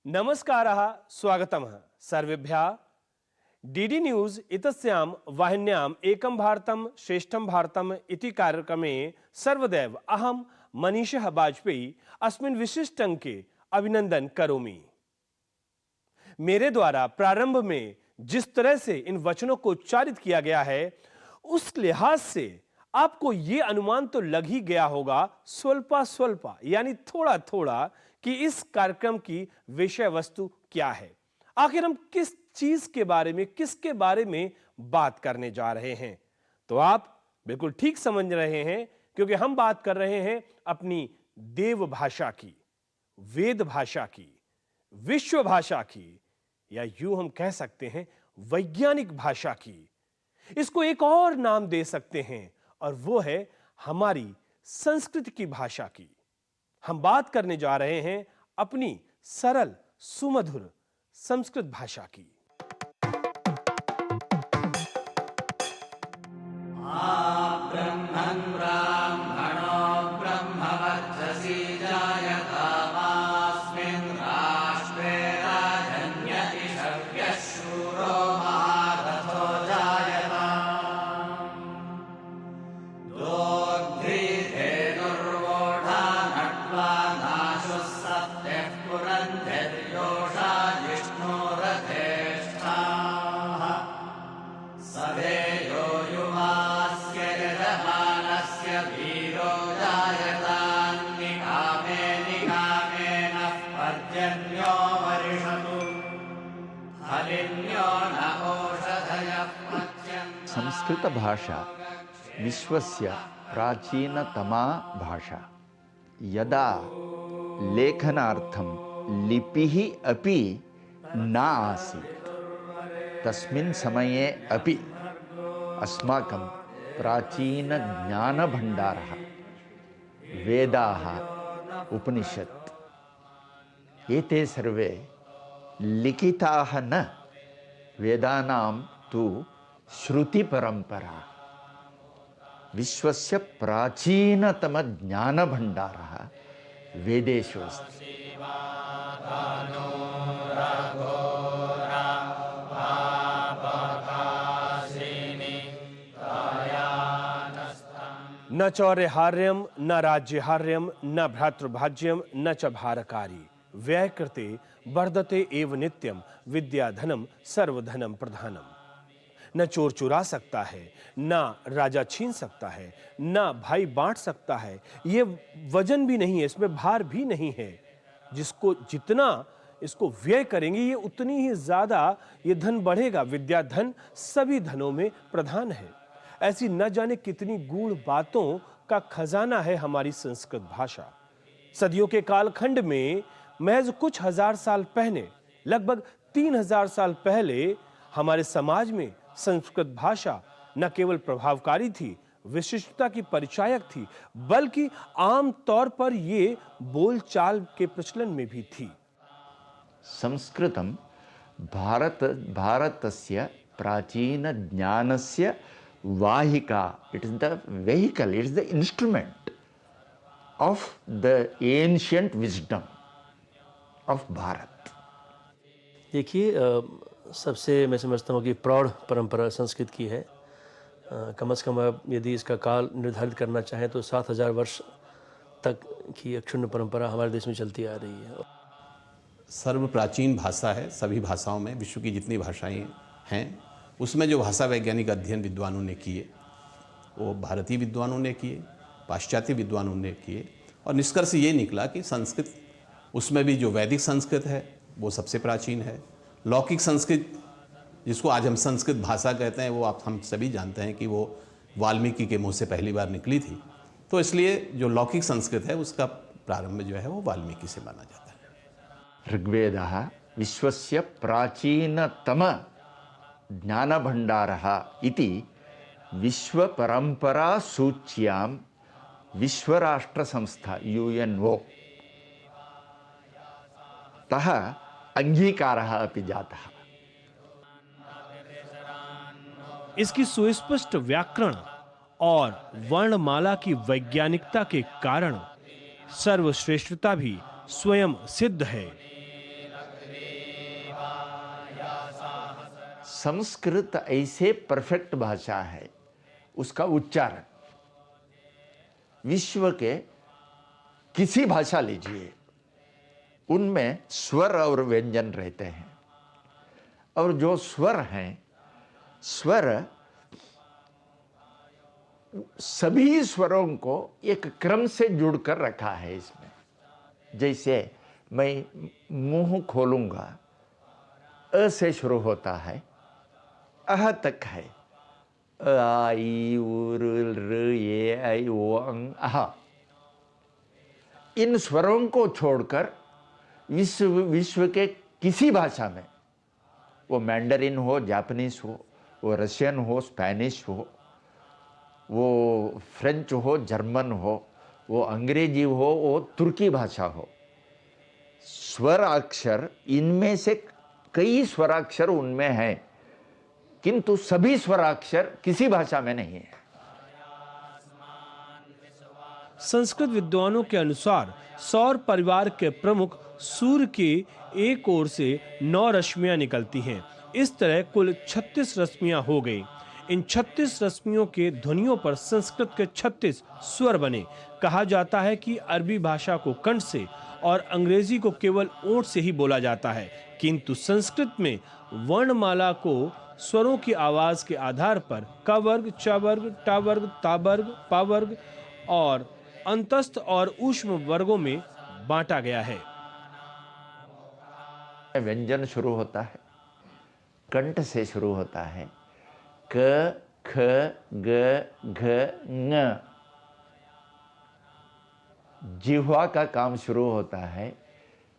नमस्कारः स्वागतम् सर्वेभ्यः डीडी न्यूज़ इतस्यां वाहिन्याम् एकं भारतं श्रेष्ठं भारतम् इति कार्यक्रमे सर्वदैव अहं मनीषः वाजपेयी अस्मिन् विशिष्ट अंके अभिनंदन करोमि। मेरे द्वारा प्रारंभ में जिस तरह से इन वचनों को उच्चारित किया गया है उस लिहाज से आपको ये अनुमान तो लग ही गया होगा स्वल्पा यानी थोड़ा थोड़ा कि इस कार्यक्रम की विषय वस्तु क्या है, आखिर हम किस चीज के बारे में किसके बारे में बात करने जा रहे हैं। तो आप बिल्कुल ठीक समझ रहे हैं क्योंकि हम बात कर रहे हैं अपनी देव भाषा की, वेद भाषा की, विश्व भाषा की, या यूं हम कह सकते हैं वैज्ञानिक भाषा की। इसको एक और नाम दे सकते हैं और वो है हमारी संस्कृत की भाषा की। हम बात करने जा रहे हैं अपनी सरल सुमधुर संस्कृत भाषा की। ब्रह्मन् ब्राह्मणो ब्रह्मवर्चसी जायतामास्मिन् राष्ट्रे राजन्यति शव्यः शूरो महारथो जायताम्। दोग्ध्रीधेनुर्वोढा नट्वा नाशुः सप्तः पुरन्धिर्योषा जिष्णुरथेष्ठाः। सवेयो युवास्य यजमानस्य वीरो जायतान्निकामे निकामेनः पर्जन्यो वर्षतु हलिन्यो न ओषधयः पच्यन्तो। संस्कृत भाषा विश्वस्य प्राचीनतमा भाषा। यदा लेखनार्थं लिपिः अपि न आसीत् तस्मिन् समये अपि अस्माकं प्राचीनज्ञानभण्डारः वेदाः उपनिषत् एते सर्वे लिखिताः न, वेदानां तु श्रुतिपरम्परा। विश्वस्य प्राचीनतमज्ञानभण्डारः वेदेषु अस्ति। न चौर्यहार्यम न राज्यहार्यम न भ्रातृभाज्यम न च भारकारी व्यय कृते वर्धते एव नित्यम विद्याधनम सर्वधनम प्रधानम। न चोर चुरा सकता है, न राजा छीन सकता है, न भाई बांट सकता है। ये वजन भी नहीं है, इसमें भार भी नहीं है। जिसको जितना इसको व्यय करेंगे ये उतनी ही ज्यादा ये धन बढ़ेगा। विद्या धन सभी धनों में प्रधान है। ऐसी न जाने कितनी गूढ़ बातों का खजाना है हमारी संस्कृत भाषा। सदियों के कालखंड में महज कुछ हजार साल पहले, लगभग 3000 साल पहले हमारे समाज में संस्कृत भाषा न केवल प्रभावकारी थी, विशिष्टता की परिचायक थी, बल्कि आम तौर पर ये बोलचाल के प्रचलन में भी थी। संस्कृतं भारतस्य प्राचीन ज्ञानस्य वाहिका। It is the vehicle, it is the instrument of the ancient wisdom of Bharat. देखिए, सबसे मैं समझता हूँ कि प्रौढ़ परंपरा संस्कृत की है। कम से कम अब यदि इसका काल निर्धारित करना चाहें तो 7000 वर्ष तक की अक्षुण्ण परंपरा हमारे देश में चलती आ रही है। सर्व प्राचीन भाषा है। सभी भाषाओं में, विश्व की जितनी भाषाएं हैं उसमें जो भाषा वैज्ञानिक अध्ययन विद्वानों ने किए वो भारतीय विद्वानों ने किए, पाश्चात्य विद्वानों ने किए, और निष्कर्ष ये निकला कि संस्कृत, उसमें भी जो वैदिक संस्कृत है वो सबसे प्राचीन है। लौकिक संस्कृत, जिसको आज हम संस्कृत भाषा कहते हैं, वो हम सभी जानते हैं कि वो वाल्मीकि के मुँह से पहली बार निकली थी। तो इसलिए जो लौकिक संस्कृत है उसका प्रारंभ जो है वो वाल्मीकि से माना जाता है। ऋग्वेदः विश्वस्य प्राचीनतम ज्ञानभण्डारः इति विश्वपरम्परा सूच्यां विश्वराष्ट्रसंस्था UNO तः अंगीकारः अपि जातः। इसकी सुस्पष्ट व्याकरण और वर्णमाला की वैज्ञानिकता के कारण सर्वश्रेष्ठता भी स्वयं सिद्ध है। संस्कृत ऐसे परफेक्ट भाषा है, उसका उच्चारण विश्व के किसी भाषा लीजिए, उनमें स्वर और व्यंजन रहते हैं। और जो स्वर हैं, स्वर सभी स्वरों को एक क्रम से जुड़कर रखा है इसमें। जैसे मैं मुंह खोलूंगा, अ से शुरू होता है, अह तक है, अ आ ई उ र ए ऐ ओ अं अह। इन स्वरों को छोड़कर विश्व के किसी भाषा में, वो मैंडरिन हो, जापानीज हो, वो रशियन हो, स्पेनिश हो, वो फ्रेंच हो, जर्मन हो, वो अंग्रेजी हो, वो तुर्की भाषा हो, स्वराक्षर इनमें से कई स्वराक्षर उनमें हैं, किंतु सभी स्वराक्षर किसी भाषा में नहीं है। संस्कृत विद्वानों के अनुसार सौर परिवार के प्रमुख सूर्य की एक ओर से 9 रश्मियां निकलती हैं। इस तरह कुल 36 रश्मियां हो गई। इन 36 रश्मियों के ध्वनियों पर संस्कृत के 36 स्वर बने। कहा जाता है कि अरबी भाषा को कंठ से और अंग्रेजी को केवल ओंठ से ही बोला जाता है, किंतु संस्कृत में वर्णमाला को स्वरों की आवाज के आधार पर क वर्ग, च वर्ग, ट वर्ग, ता वर्ग, पा वर्ग और अंतस्थ और ऊष्म वर्गों में बांटा गया है। व्यंजन शुरू होता है, कंठ से शुरू होता है, क, ख, ग, घ, ङ। जिह्वा का काम शुरू होता है,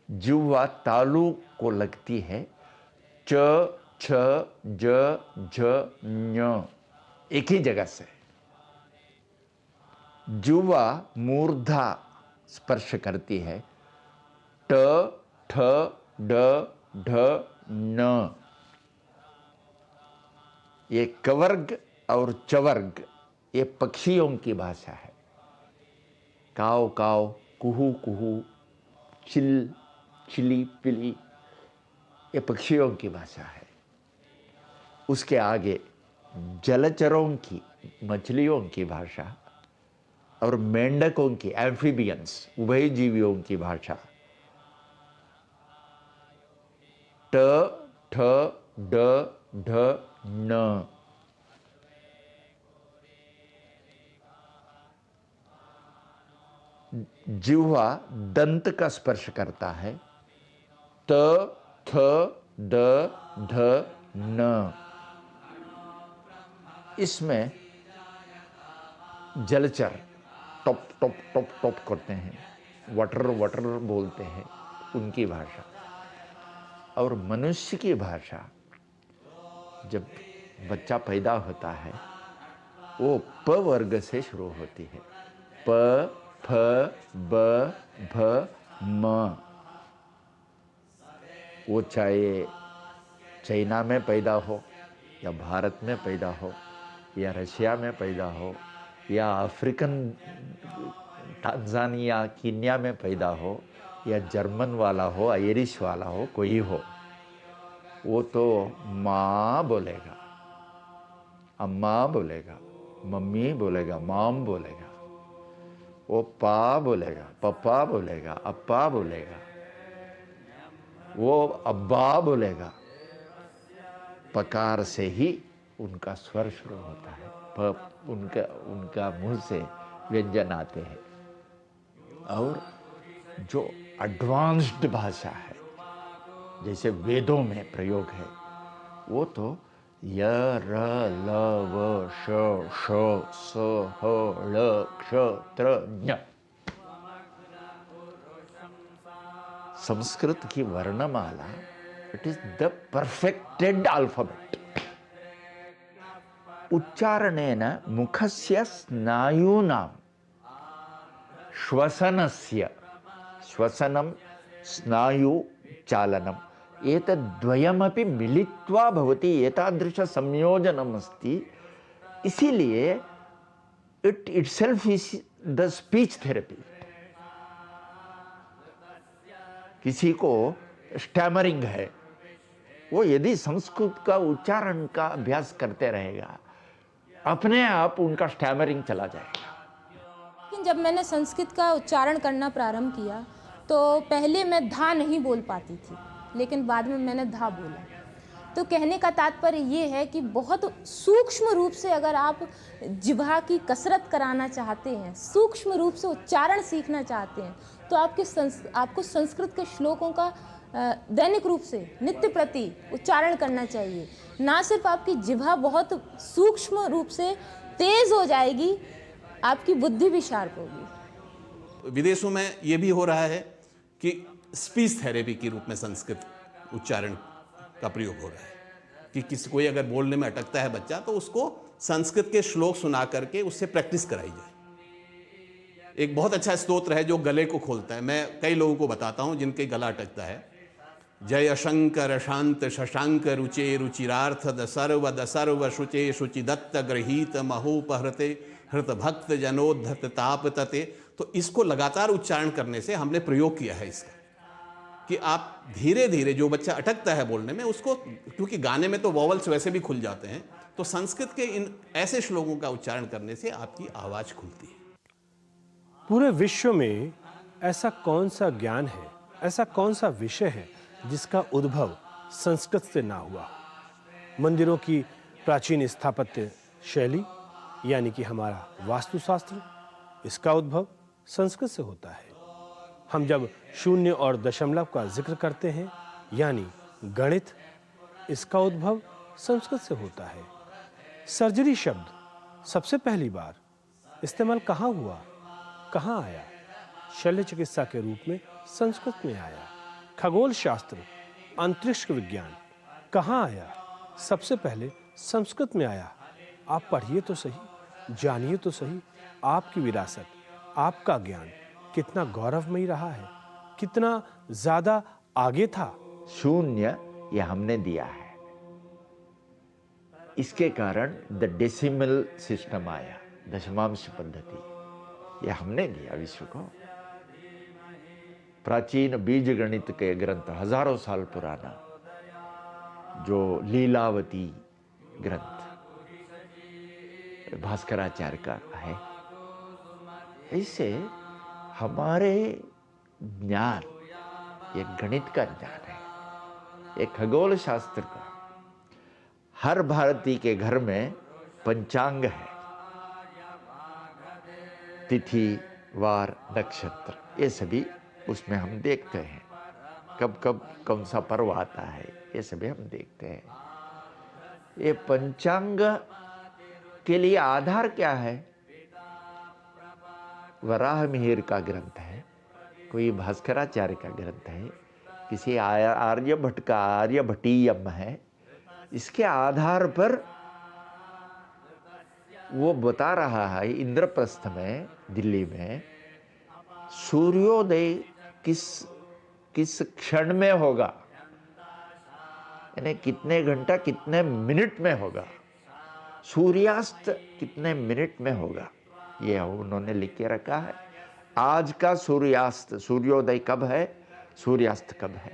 जिह्वा तालु को लगती है, च, छ, ज, झ, ञ, एक ही जगह से। जिह्वा मूर्धा स्पर्श करती है, ट, ठ, ड, ढ, न। ये कवर्ग और चवर्ग ये पक्षियों की भाषा है। काव काव, कुहू कुहू, चिल चिली पिली, ये पक्षियों की भाषा है। उसके आगे जलचरों की, मछलियों की भाषा और मेंढकों की, एम्फीबियंस, उभयजीवियों की भाषा। ट, ठ, ड, ढ, न। जिह्वा दंत का स्पर्श करता है, त, थ, द, ध, न। इसमें जलचर टॉप टॉप टॉप टॉप करते हैं, वटर वटर बोलते हैं, उनकी भाषा। और मनुष्य की भाषा, जब बच्चा पैदा होता है वो प वर्ग से शुरू होती है, प, फ, ब, भ, म। वो चाहे चाइना में पैदा हो या भारत में पैदा हो या रशिया में पैदा हो या अफ्रीकन टांजानिया कीनिया में पैदा हो या जर्मन वाला हो, आयरिश वाला हो, कोई हो, वो तो माँ बोलेगा, अम्मा बोलेगा, मम्मी बोलेगा, मॉम बोलेगा। वो पा बोलेगा, पप्पा बोलेगा, अप्पा बोलेगा, वो अब्बा बोलेगा। पकार से ही उनका स्वर शुरू होता है, उनका मुंह से व्यंजन आते हैं। और जो एडवांस्ड भाषा है, जैसे वेदों में प्रयोग है, वो तो य, र, ल, व, श, श, स, ह, ळ, क्ष, त्र, ञ। संस्कृत की वर्णमाला, it is the perfected alphabet. उच्चारणेन मुखस्य स्नायूनां श्वसनस्य, श्वसनं स्नायु चालनम्, एतद्द्वयमपि मिलित्वा भवति, एतादृश संयोजनम् अस्ति। इसीलिए it itself is the speech therapy. किसी को स्टैमरिंग है वो यदि संस्कृत का उच्चारण का अभ्यास करते रहेगा, अपने आप उनका स्टैमरिंग चला जाएगा। लेकिन जब मैंने संस्कृत का उच्चारण करना प्रारंभ किया तो पहले मैं धा नहीं बोल पाती थी, लेकिन बाद में मैंने धा बोला। तो कहने का तात्पर्य ये है कि बहुत सूक्ष्म रूप से अगर आप जिह्वा की कसरत कराना चाहते हैं, सूक्ष्म रूप से उच्चारण सीखना चाहते हैं, तो आपको संस्कृत के श्लोकों का दैनिक रूप से नित्य प्रति उच्चारण करना चाहिए। ना सिर्फ आपकी जिह्वा बहुत सूक्ष्म रूप से तेज हो जाएगी, आपकी बुद्धि भी शार्प होगी। विदेशों में ये भी हो रहा है कि स्पीच थेरेपी के रूप में संस्कृत उच्चारण का प्रयोग हो रहा है कि किसी कोई अगर बोलने में अटकता है बच्चा, तो उसको संस्कृत के श्लोक सुना करके उससे प्रैक्टिस कराई जाए। एक बहुत अच्छा स्तोत्र है जो गले को खोलता है, मैं कई लोगों को बताता हूं जिनके गला अटकता है। जय शंकर शांत शशांक रुचे रुचिरार्थ दसर्व शुचे शुचि दत्त गृहीत महोपहृते हृत भक्त जनोद्धत ताप तते। तो इसको लगातार उच्चारण करने से हमने प्रयोग किया है इसका, कि आप धीरे धीरे जो बच्चा अटकता है बोलने में उसको, क्योंकि गाने में तो वॉवल्स वैसे भी खुल जाते हैं, तो संस्कृत के इन ऐसे श्लोकों का उच्चारण करने से आपकी आवाज खुलती है। पूरे विश्व में ऐसा कौन सा ज्ञान है, ऐसा कौन सा विषय है जिसका उद्भव संस्कृत से ना हुआ? मंदिरों की प्राचीन स्थापत्य शैली यानी कि हमारा वास्तुशास्त्र, इसका उद्भव संस्कृत से होता है। हम जब शून्य और दशमलव का जिक्र करते हैं यानी गणित, इसका उद्भव संस्कृत से होता है। सर्जरी शब्द सबसे पहली बार इस्तेमाल कहाँ हुआ, कहाँ आया? शल्य चिकित्सा के रूप में संस्कृत में आया। खगोल शास्त्र, अंतरिक्ष विज्ञान कहाँ आया? सबसे पहले संस्कृत में आया। आप पढ़िए तो सही, जानिए तो सही, आपकी विरासत, आपका ज्ञान कितना गौरवमयी रहा है, कितना ज्यादा आगे था। शून्य ये हमने दिया है, इसके कारण द डेसिमल सिस्टम आया, दशमांश पद्धति, ये हमने दिया विश्व को। प्राचीन बीज गणित के ग्रंथ, हजारों साल पुराना जो लीलावती ग्रंथ भास्कराचार्य का है, इससे हमारे ज्ञान, ये गणित का ज्ञान है, ये खगोल शास्त्र का। हर भारतीय के घर में पंचांग है, तिथि वार नक्षत्र, ये सभी उसमें हम देखते हैं। कब कब कौन सा पर्व आता है, ये सभी हम देखते हैं। ये पंचांग के लिए आधार क्या है? वराह मिहिर का ग्रंथ है, कोई भास्कराचार्य का ग्रंथ है, किसी आर्यभट्ट का आर्यभट्टीयम है। इसके आधार पर वो बता रहा है इंद्रप्रस्थ में, दिल्ली में, सूर्योदय किस क्षण में होगा, यानी कितने घंटा कितने मिनट में होगा, सूर्यास्त कितने मिनट में होगा, ये उन्होंने लिख के रखा है। आज का सूर्यास्त, सूर्योदय कब है, सूर्यास्त कब है।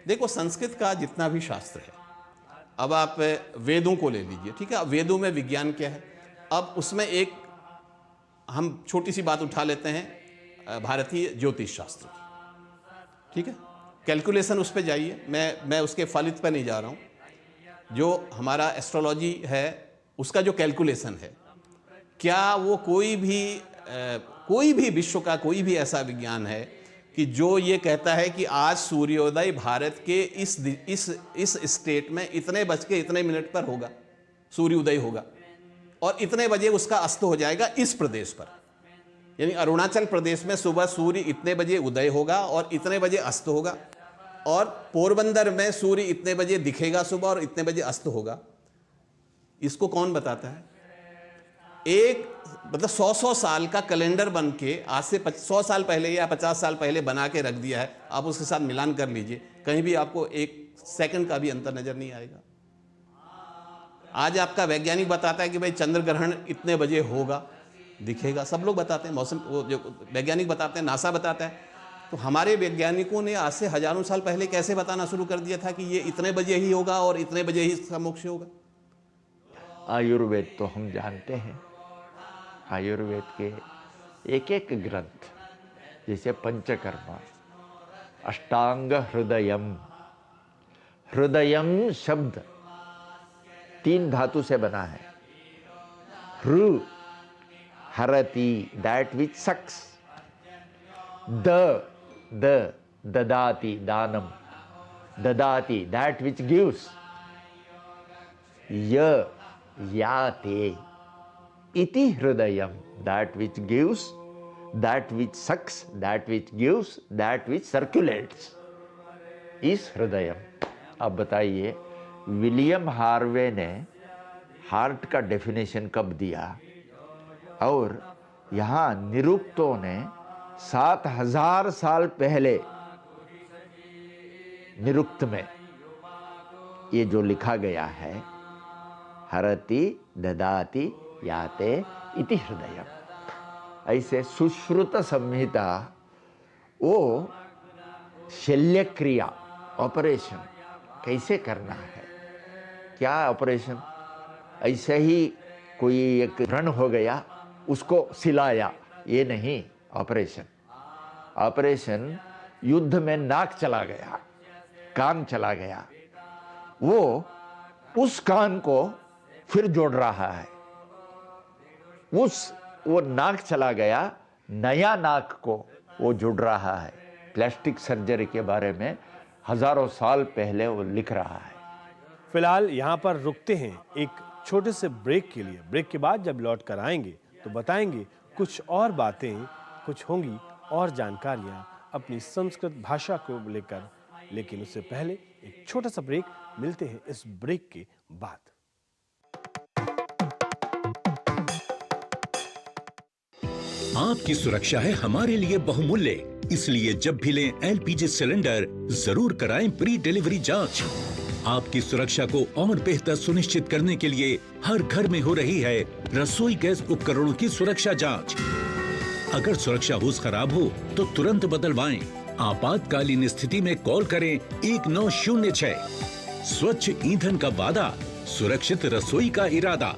देखो, संस्कृत का जितना भी शास्त्र है, अब आप वेदों को ले लीजिए, ठीक है। वेदों में विज्ञान क्या है, अब उसमें एक हम छोटी सी बात उठा लेते हैं, भारतीय ज्योतिष शास्त्र, ठीक है। कैलकुलेशन उस पर जाइए, मैं उसके फलित पर नहीं जा रहा हूँ। जो हमारा एस्ट्रोलॉजी है उसका जो कैलकुलेशन है, क्या वो कोई भी विश्व का कोई भी ऐसा विज्ञान है कि जो ये कहता है कि आज सूर्योदय भारत के इस स्टेट में इतने बज के इतने मिनट पर होगा, सूर्योदय होगा, और इतने बजे उसका अस्त हो जाएगा इस प्रदेश पर। यानी अरुणाचल प्रदेश में सुबह सूर्य इतने बजे उदय होगा और इतने बजे अस्त होगा, और पोरबंदर में सूर्य इतने बजे दिखेगा सुबह और इतने बजे अस्त होगा। इसको कौन बताता है? एक मतलब 100 साल का कैलेंडर बन के आज से 100 साल पहले या 50 साल पहले बना के रख दिया है। आप उसके साथ मिलान कर लीजिए, कहीं भी आपको एक सेकंड का भी अंतर नजर नहीं आएगा। आज आपका वैज्ञानिक बताता है कि भाई चंद्र ग्रहण इतने बजे होगा, दिखेगा, सब लोग बताते हैं, मौसम वो जो वैज्ञानिक बताते हैं, नासा बताता है। तो हमारे वैज्ञानिकों ने आज से हजारों साल पहले कैसे बताना शुरू कर दिया था कि ये इतने बजे ही होगा और इतने बजे ही इसका मोक्ष होगा? आयुर्वेद तो हम जानते हैं, आयुर्वेद के एक एक ग्रंथ, जैसे पंचकर्मा, अष्टांग हृदयम, हृदयम शब्द 3 धातु से बना है। हृ हरति, दैट विच सक्स, ददाति, दानम, ददाति, दैट विच गिव्स, याते इति हृदयम, that which gives, that which sucks, that which gives, that which circulates, is हृदयम। अब बताइए विलियम हार्वे ने हार्ट का डेफिनेशन कब दिया, और यहाँ निरुक्तों ने 7000 साल पहले निरुक्त में ये जो लिखा गया है, हरति ददाति याते इति हृदयम, ऐसे सुश्रुत संहिता, वो शल्यक्रिया, ऑपरेशन कैसे करना है, क्या ऑपरेशन, ऐसे ही कोई एक व्रण हो गया उसको सिलाया, ये नहीं ऑपरेशन। ऑपरेशन युद्ध में नाक चला गया, कान चला गया, वो उस कान को फिर जोड़ रहा है, वो नाक चला गया, नया नाक को वो जुड़ रहा है। प्लास्टिक सर्जरी के बारे में हजारों साल पहले वो लिख रहा है। फिलहाल यहाँ पर रुकते हैं एक छोटे से ब्रेक के लिए। ब्रेक के बाद जब लौट कर आएंगे तो बताएंगे कुछ और बातें, कुछ होंगी और जानकारियाँ अपनी संस्कृत भाषा को लेकर। लेकिन उससे पहले एक छोटा सा ब्रेक, मिलते हैं इस ब्रेक के बाद। आपकी सुरक्षा है हमारे लिए बहुमूल्य, इसलिए जब भी लें एलपीजी सिलेंडर जरूर कराएं प्री डिलीवरी जांच। आपकी सुरक्षा को और बेहतर सुनिश्चित करने के लिए हर घर में हो रही है रसोई गैस उपकरणों की सुरक्षा जांच। अगर सुरक्षा होस खराब हो तो तुरंत बदलवाएं। आपातकालीन स्थिति में कॉल करें 1906। स्वच्छ ईंधन का वादा, सुरक्षित रसोई का इरादा।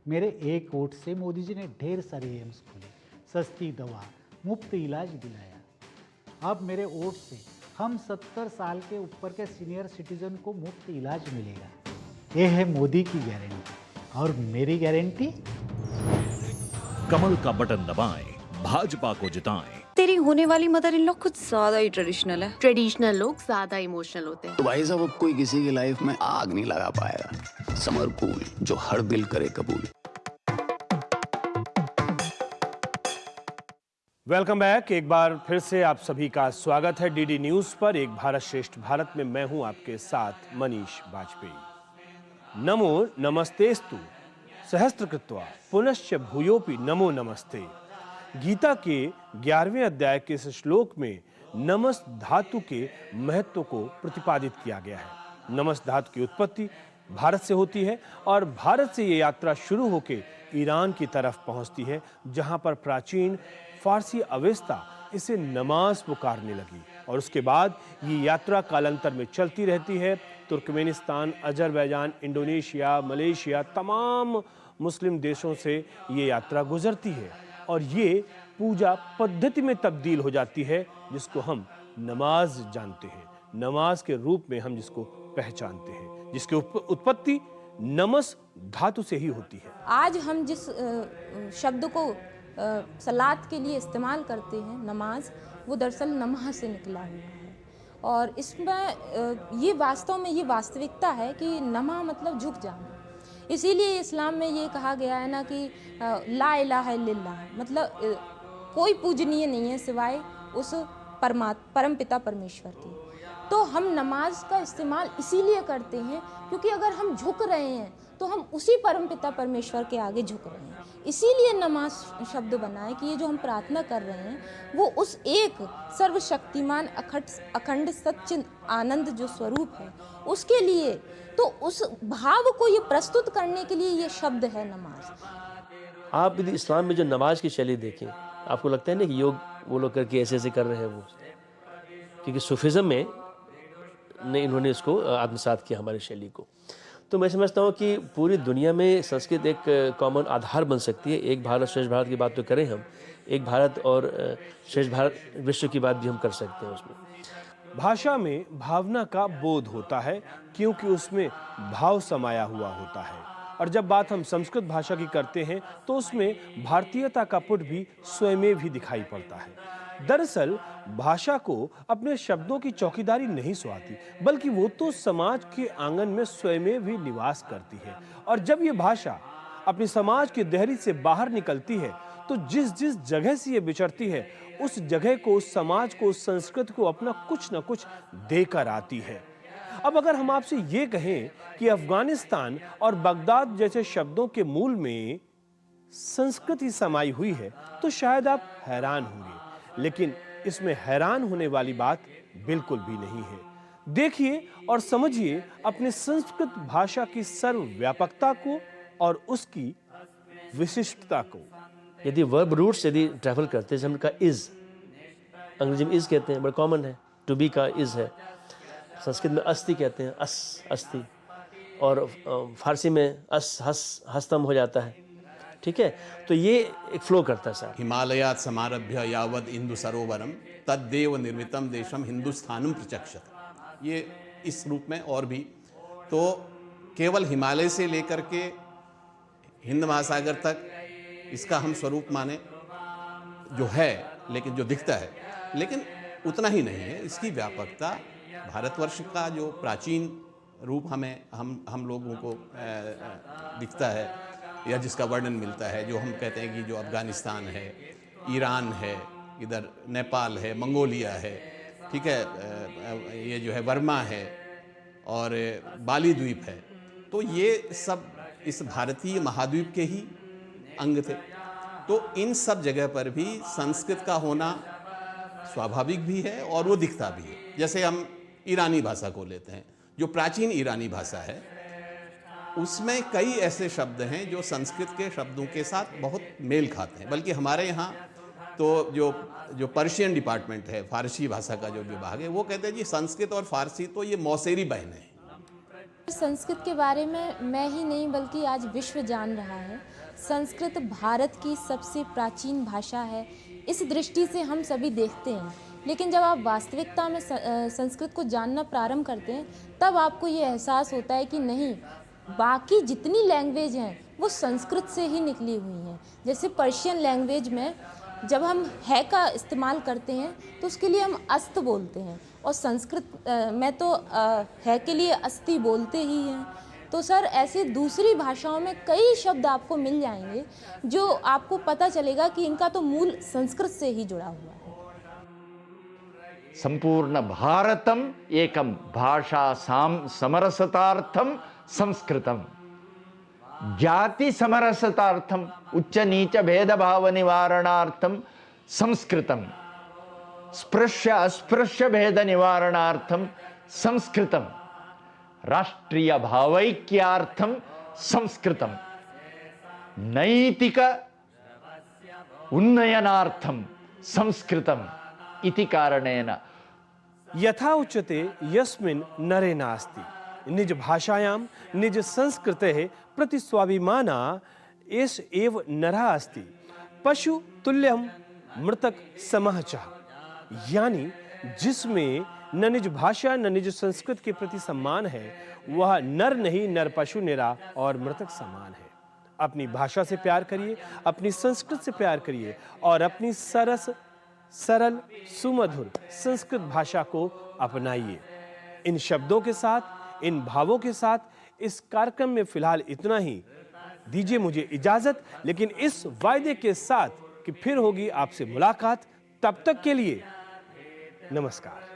मेरे एक वोट से मोदी जी ने ढेर सारे एम्स खोले, सस्ती दवा, मुफ्त इलाज दिलाया। अब मेरे वोट से हम 70 साल के ऊपर के सीनियर सिटीजन को मुफ्त इलाज मिलेगा। ये है मोदी की गारंटी, और मेरी गारंटी। कमल का बटन दबाएं, भाजपा को जिताएं। तेरी होने वाली मदर इन लॉ कुछ ज्यादा ही ट्रेडिशनल है। ट्रेडिशनल लोग ज्यादा इमोशनल होते हैं। तो भाई साहब, अब कोई किसी की लाइफ में आग नहीं लगा पाएगा। समर कूल, जो हर दिल करे कबूल। Welcome back. एक बार फिर से आप सभी का स्वागत है डीडी न्यूज पर। एक भारत श्रेष्ठ भारत में मैं हूं आपके साथ मनीष वाजपेयी। नमो नमस्तेस्तु सहस्त्रकृत्वा पुनश्च भूयोपि नमो नमस्ते। गीता के 11वें अध्याय के इस श्लोक में नमस् धातु के महत्व को प्रतिपादित किया गया है। नमस् धातु की उत्पत्ति भारत से होती है और भारत से ये यात्रा शुरू होकर ईरान की तरफ पहुंचती है, जहां पर प्राचीन फारसी अवेस्ता इसे नमाज पुकारने लगी और उसके बाद ये यात्रा कालांतर में चलती रहती है। तुर्कमेनिस्तान, अजरबैजान, इंडोनेशिया, मलेशिया, तमाम मुस्लिम देशों से ये यात्रा गुजरती है और ये पूजा पद्धति में तब्दील हो जाती है, जिसको हम नमाज जानते हैं, नमाज के रूप में हम जिसको पहचानते हैं, जिसकी उत्पत्ति नमस धातु से ही होती है। आज हम जिस शब्द को सलात के लिए इस्तेमाल करते हैं, नमाज, वो दरअसल नमाज से निकला हुआ है। और इसमें ये वास्तव में ये वास्तविकता है कि नमा मतलब झुक जाना। इसीलिए इस्लाम में ये कहा गया है ना कि ला इलाहा इल्लल्लाह, मतलब कोई पूजनीय नहीं है सिवाय उस परम पिता परमेश्वर की। तो हम नमाज का इस्तेमाल इसीलिए करते हैं क्योंकि अगर हम झुक रहे हैं तो हम उसी परम पिता परमेश्वर के आगे झुक रहे हैं। इसीलिए नमाज शब्द बना है कि ये जो हम प्रार्थना कर रहे हैं वो उस एक सर्वशक्तिमान अखंड सच्चिद आनंद जो स्वरूप है उसके लिए, तो उस भाव को ये प्रस्तुत करने के लिए ये शब्द है नमाज। आप यदि इस्लाम में जो नमाज की शैली देखें, आपको लगता है ना कि योग वो लोग करके ऐसे ऐसे कर रहे हैं वो, क्योंकि सूफिज़्म में इन्होंने इसको आत्मसात किया हमारी शैली को। तो मैं समझता हूँ कि पूरी दुनिया में संस्कृत एक कॉमन आधार बन सकती है। एक भारत श्रेष्ठ भारत की बात तो करें हम, एक भारत और श्रेष्ठ भारत विश्व की बात भी हम कर सकते हैं उसमें। भाषा में भावना का बोध होता है क्योंकि उसमें भाव समाया हुआ होता है, और जब बात हम संस्कृत भाषा की करते हैं तो उसमें भारतीयता का पुट भी स्वयं भी दिखाई पड़ता है। दरअसल भाषा को अपने शब्दों की चौकीदारी नहीं सुहाती, बल्कि वो तो समाज के आंगन में स्वयं भी निवास करती है। और जब ये भाषा अपनी समाज की देहरी से बाहर निकलती है तो जिस जिस जगह से ये विचरती है उस जगह को, उस समाज को, उस संस्कृति को अपना कुछ न कुछ देकर आती है। अब अगर हम आपसे ये कहें कि अफगानिस्तान और बगदाद जैसे शब्दों के मूल में संस्कृति समाई हुई है तो शायद आप हैरान होंगे, लेकिन इसमें हैरान होने वाली बात बिल्कुल भी नहीं है। देखिए और समझिए अपनी संस्कृत भाषा की सर्वव्यापकता को और उसकी विशिष्टता को। यदि वर्ब रूट्स यदि ट्रैवल करते हैं, हमका इज, अंग्रेजी में इज कहते हैं, बड़ा कॉमन है, टू बी का इज है। संस्कृत में अस्ति कहते हैं, अस, अस्ति, और फारसी में अस, हस, हस्तम हो जाता है। ठीक है, तो ये एक फ्लो करता है सर। हिमालयात समारभ्य यावद इंदु सरोवरम तद्देव निर्मितम देशम हिंदुस्थानम प्रचक्षत। ये इस रूप में और भी, तो केवल हिमालय से लेकर के हिंद महासागर तक इसका हम स्वरूप माने जो है, लेकिन जो दिखता है, लेकिन उतना ही नहीं है। इसकी व्यापकता, भारतवर्ष का जो प्राचीन रूप हमें हम लोगों को दिखता है या जिसका वर्णन मिलता है, जो हम कहते हैं कि जो अफगानिस्तान है, ईरान है, इधर नेपाल है, मंगोलिया है, ठीक है, ये जो है वर्मा है और बाली द्वीप है, तो ये सब इस भारतीय महाद्वीप के ही अंग थे। तो इन सब जगह पर भी संस्कृत का होना स्वाभाविक भी है और वो दिखता भी है। जैसे हम ईरानी भाषा को लेते हैं, जो प्राचीन ईरानी भाषा है उसमें कई ऐसे शब्द हैं जो संस्कृत के शब्दों के साथ बहुत मेल खाते हैं। बल्कि हमारे यहाँ तो जो पर्शियन डिपार्टमेंट है, फारसी भाषा का जो विभाग है, वो कहते हैं जी संस्कृत और फारसी तो ये मौसेरी बहन है। संस्कृत के बारे में मैं ही नहीं बल्कि आज विश्व जान रहा है। संस्कृत भारत की सबसे प्राचीन भाषा है, इस दृष्टि से हम सभी देखते हैं। लेकिन जब आप वास्तविकता में संस्कृत को जानना प्रारंभ करते हैं तब आपको ये एहसास होता है कि नहीं, बाकी जितनी लैंग्वेज हैं वो संस्कृत से ही निकली हुई हैं। जैसे पर्शियन लैंग्वेज में जब हम है का इस्तेमाल करते हैं तो उसके लिए हम अस्त बोलते हैं, और संस्कृत में तो है के लिए अस्ति बोलते ही हैं। तो सर ऐसे दूसरी भाषाओं में कई शब्द आपको मिल जाएंगे जो आपको पता चलेगा कि इनका तो मूल संस्कृत से ही जुड़ा हुआ है। संपूर्ण भारतम एकम भाषा समरसतार्थम संस्कृतम, जाति समरसतार्थम उच्च नीच भेदभाव निवारणार्थम संस्कृतम, स्पृश्य अस्पृश्य भेद निवारणार्थम संस्कृतम, राष्ट्रीय भावैक्यार्थम संस्कृतम, नैतिक उन्नयनार्थम संस्कृतम इति कारणेन यथा उच्यते यस्मिन् नरे नास्ति निज भाषायां निज संस्कृतेः प्रति स्वाभिमाना एष एव नरः अस्ति पशु तुल्यं मृतक समः च। यानी जिसमें न निज भाषा न निज संस्कृत के प्रति सम्मान है वह नर नहीं, नर पशु निरा और मृतक समान है। अपनी भाषा से प्यार करिए, अपनी संस्कृत से प्यार करिए और अपनी सरस सरल सुमधुर संस्कृत भाषा को अपनाइए। इन शब्दों के साथ, इन भावों के साथ इस कार्यक्रम में फिलहाल इतना ही। दीजिए मुझे इजाजत, लेकिन इस वायदे के साथ कि फिर होगी आपसे मुलाकात। तब तक के लिए नमस्कार।